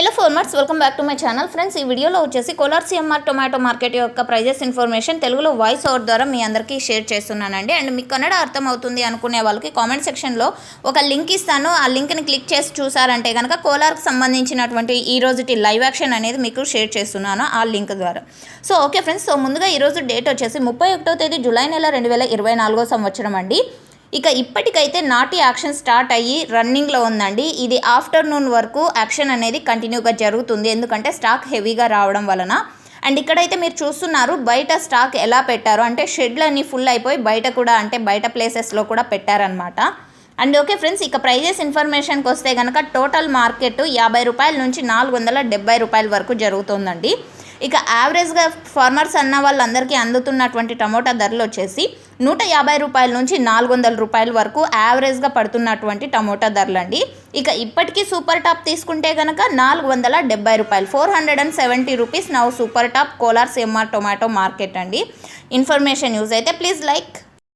Hello farmers, welcome back to my channel. Friends, ఈ వీడియోలో వచ్చేసి కోలార్ సిఎంఆర్ టొమాటో మార్కెట్ యొక్క ప్రైజెస్ ఇన్ఫర్మేషన్ తెలుగులో వాయిస్ ఓవర్ ద్వారా మీ అందరికీ షేర్ చేస్తున్నానండి. అండ్ మీకు కన్నడ అర్థం అవుతుంది అనుకునే వాళ్ళకి కామెంట్ సెక్షన్లో ఒక లింక్ ఇస్తాను. ఆ లింక్ని క్లిక్ చేసి చూసారంటే కనుక కోలార్కి సంబంధించినటువంటి ఈ రోజుటి లైవ్ యాక్షన్ అనేది మీకు షేర్ చేస్తున్నాను ఆ లింక్ ద్వారా. సో ఓకే ఫ్రెండ్స్, సో ముందుగా ఈరోజు డేట్ వచ్చేసి 31వ తేదీ జూలై నెల 2024 సంవత్సరం అండి. ఇక ఇప్పటికైతే నాటి యాక్షన్ స్టార్ట్ అయ్యి రన్నింగ్లో ఉందండి. ఇది ఆఫ్టర్నూన్ వరకు యాక్షన్ అనేది కంటిన్యూగా జరుగుతుంది, ఎందుకంటే స్టాక్ హెవీగా రావడం వలన. అండ్ ఇక్కడైతే మీరు చూస్తున్నారు బయట స్టాక్ ఎలా పెట్టారో, అంటే షెడ్లన్నీ ఫుల్ అయిపోయి బయట కూడా, అంటే బయట ప్లేసెస్లో కూడా పెట్టారనమాట. అండ్ ఓకే ఫ్రెండ్స్, ఇక ప్రైజెస్ ఇన్ఫర్మేషన్కి వస్తే కనుక టోటల్ మార్కెట్ 50 రూపాయల నుంచి 470 రూపాయల వరకు జరుగుతుందండి. ఇక యావరేజ్గా ఫార్మర్స్ అన్న వాళ్ళందరికీ అందుతున్నటువంటి టమోటా ధరలు వచ్చేసి 150 రూపాయల నుంచి 400 రూపాయల వరకు యావరేజ్గా పడుతున్నటువంటి టమోటా ధరలండి. ఇక ఇప్పటికీ సూపర్ టాప్ తీసుకుంటే కనుక 470 రూపాయలు, 470 rupees now super top Kolar CMR tomato market అండి. ఇన్ఫర్మేషన్ యూజ్ అయితే ప్లీజ్ లైక్